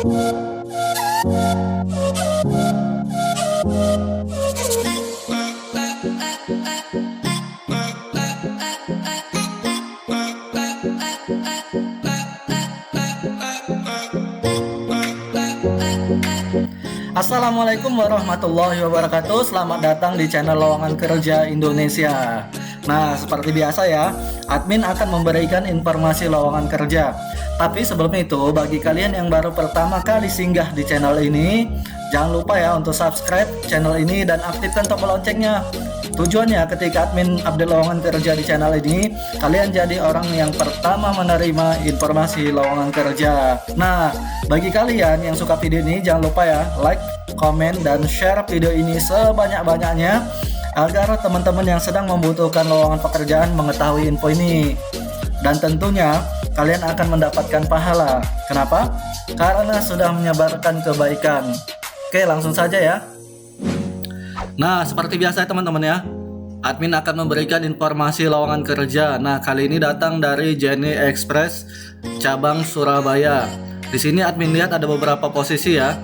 Assalamualaikum warahmatullahi wabarakatuh. Selamat datang di channel Lowongan Kerja Indonesia. Nah, seperti biasa ya, admin akan memberikan informasi lowongan kerja. Tapi sebelum itu, bagi kalian yang baru pertama kali singgah di channel ini, jangan lupa ya untuk subscribe channel ini dan aktifkan tombol loncengnya. Tujuannya ketika admin update lowongan kerja di channel ini, kalian jadi orang yang pertama menerima informasi lowongan kerja. Nah, bagi kalian yang suka video ini, jangan lupa ya like, komen, dan share video ini sebanyak-banyaknya agar teman-teman yang sedang membutuhkan lowongan pekerjaan mengetahui info ini. Dan tentunya kalian akan mendapatkan pahala. Kenapa? Karena sudah menyebarkan kebaikan. Oke, langsung saja ya. Nah, seperti biasa teman-teman ya, admin akan memberikan informasi lowongan kerja. Nah, kali ini datang dari Jenny Express cabang Surabaya. Di sini admin lihat ada beberapa posisi ya.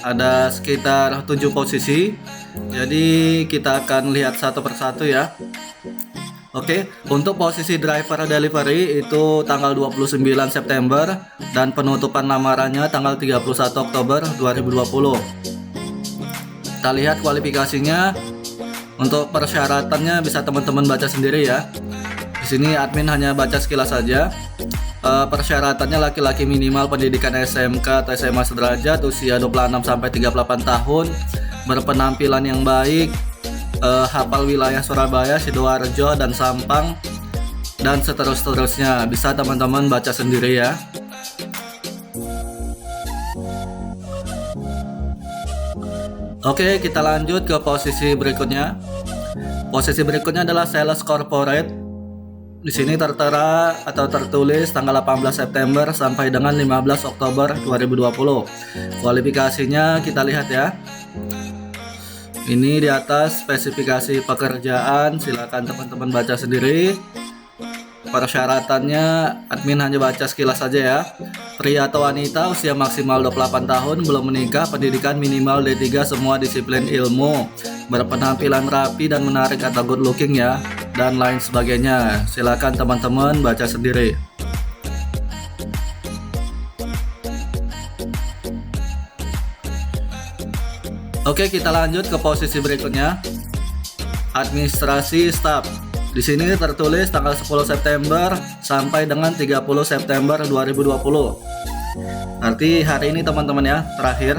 Ada sekitar 7 posisi. Jadi kita akan lihat satu persatu ya. Oke, untuk posisi driver delivery itu tanggal 29 September dan penutupan lamarannya tanggal 31 Oktober 2020. Kita lihat kualifikasinya. Untuk persyaratannya bisa teman-teman baca sendiri ya. Di sini admin hanya baca sekilas saja. Persyaratannya laki-laki minimal pendidikan SMK atau SMA sederajat, usia 26 sampai 38 tahun, berpenampilan yang baik, hafal wilayah Surabaya, Sidoarjo, dan Sampang, dan seterusnya. Bisa teman-teman baca sendiri ya. Oke, kita lanjut ke posisi berikutnya. Posisi berikutnya adalah sales corporate. Di sini tertera atau tertulis tanggal 18 September sampai dengan 15 Oktober 2020. Kualifikasinya kita lihat ya. Ini di atas spesifikasi pekerjaan, silakan teman-teman baca sendiri. Persyaratannya admin hanya baca sekilas saja ya. Pria atau wanita usia maksimal 28 tahun, belum menikah, pendidikan minimal D3 semua disiplin ilmu, berpenampilan rapi dan menarik atau good looking ya, dan lain sebagainya. Silakan teman-teman baca sendiri. Oke, kita lanjut ke posisi berikutnya. Administrasi staff. Di sini tertulis tanggal 10 September sampai dengan 30 September 2020. Nanti hari ini teman-teman ya, terakhir.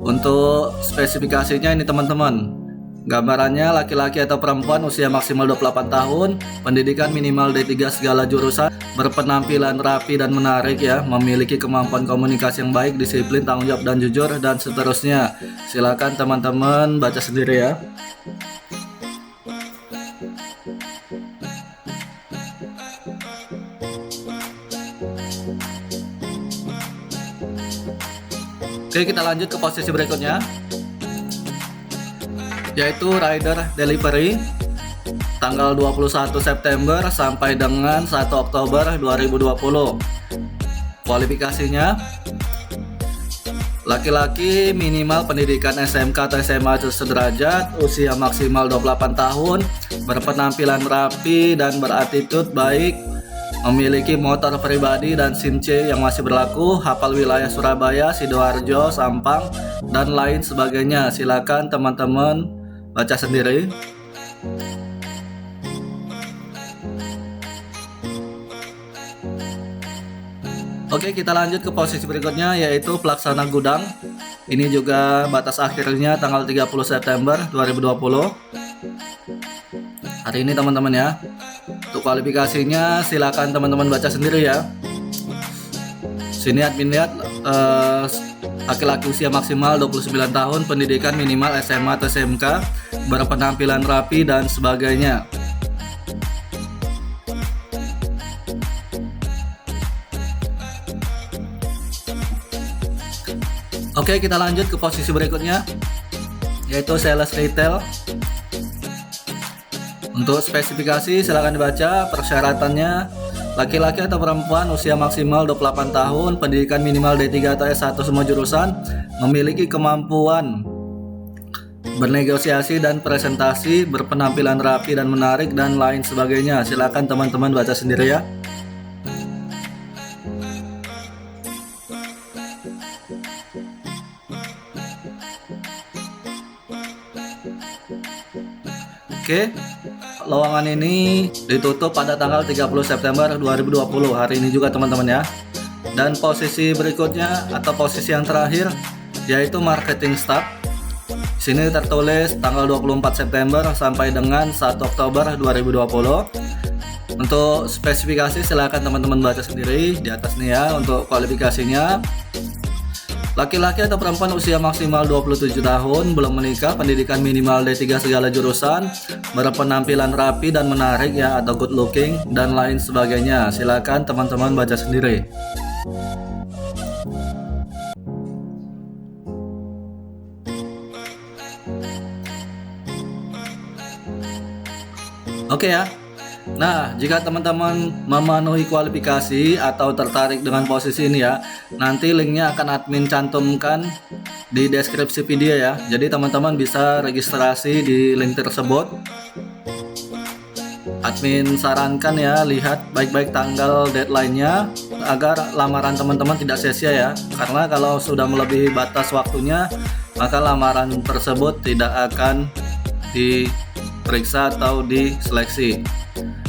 Untuk spesifikasinya ini teman-teman. Gambarannya laki-laki atau perempuan usia maksimal 28 tahun, pendidikan minimal D3 segala jurusan, berpenampilan rapi dan menarik ya, memiliki kemampuan komunikasi yang baik, disiplin, tanggung jawab dan jujur, dan seterusnya. Silakan teman-teman baca sendiri ya. Oke, kita lanjut ke posisi berikutnya, yaitu rider delivery, tanggal 21 September sampai dengan 1 Oktober 2020. Kualifikasinya laki-laki minimal pendidikan SMK atau SMA sederajat, usia maksimal 28 tahun, berpenampilan rapi dan berattitude baik, memiliki motor pribadi dan SIM C yang masih berlaku, hafal wilayah Surabaya, Sidoarjo, Sampang, dan lain sebagainya. Silakan teman-teman baca sendiri. Oke, kita lanjut ke posisi berikutnya, yaitu pelaksana gudang. Ini juga batas akhirnya tanggal 30 September 2020. Hari ini teman-teman ya. Untuk kualifikasinya silakan teman-teman baca sendiri ya. Sini admin lihat laki-laki usia maksimal 29 tahun, pendidikan minimal SMA atau SMK, berpenampilan rapi dan sebagainya. Oke, kita lanjut ke posisi berikutnya, yaitu sales retail. Untuk spesifikasi silakan dibaca. Persyaratannya Laki-laki atau perempuan usia maksimal 28 tahun, pendidikan minimal D3 atau S1 semua jurusan, memiliki kemampuan bernegosiasi dan presentasi, berpenampilan rapi dan menarik, dan lain sebagainya. Silakan teman-teman baca sendiri ya. Oke, lowongan ini ditutup pada tanggal 30 September 2020, hari ini juga teman-teman ya. Dan posisi berikutnya atau posisi yang terakhir yaitu marketing staff. Sini tertulis tanggal 24 September sampai dengan 1 Oktober 2020. Untuk spesifikasi silakan teman-teman baca sendiri di atas nih ya untuk kualifikasinya. Laki-laki atau perempuan usia maksimal 27 tahun, belum menikah, pendidikan minimal D3 segala jurusan, berpenampilan rapi dan menarik ya atau good looking, dan lain sebagainya. Silakan teman-teman baca sendiri. Oke ya. Nah, jika teman-teman memenuhi kualifikasi atau tertarik dengan posisi ini ya, nanti linknya akan admin cantumkan di deskripsi video ya. Jadi teman-teman bisa registrasi di link tersebut. Admin sarankan ya, lihat baik-baik tanggal deadline-nya agar lamaran teman-teman tidak sia-sia ya. Karena kalau sudah melebihi batas waktunya, maka lamaran tersebut tidak akan diperiksa atau diseleksi.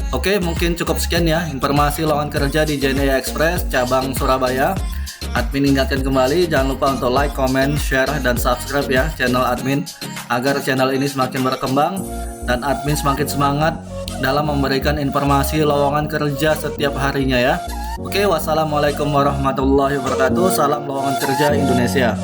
Oke, mungkin cukup sekian ya informasi lowongan kerja di Jaya Express cabang Surabaya. Admin ingatkan kembali, jangan lupa untuk like, comment, share, dan subscribe ya channel admin agar channel ini semakin berkembang dan admin semakin semangat dalam memberikan informasi lowongan kerja setiap harinya ya. Oke, wassalamualaikum warahmatullahi wabarakatuh. Salam lowongan kerja Indonesia.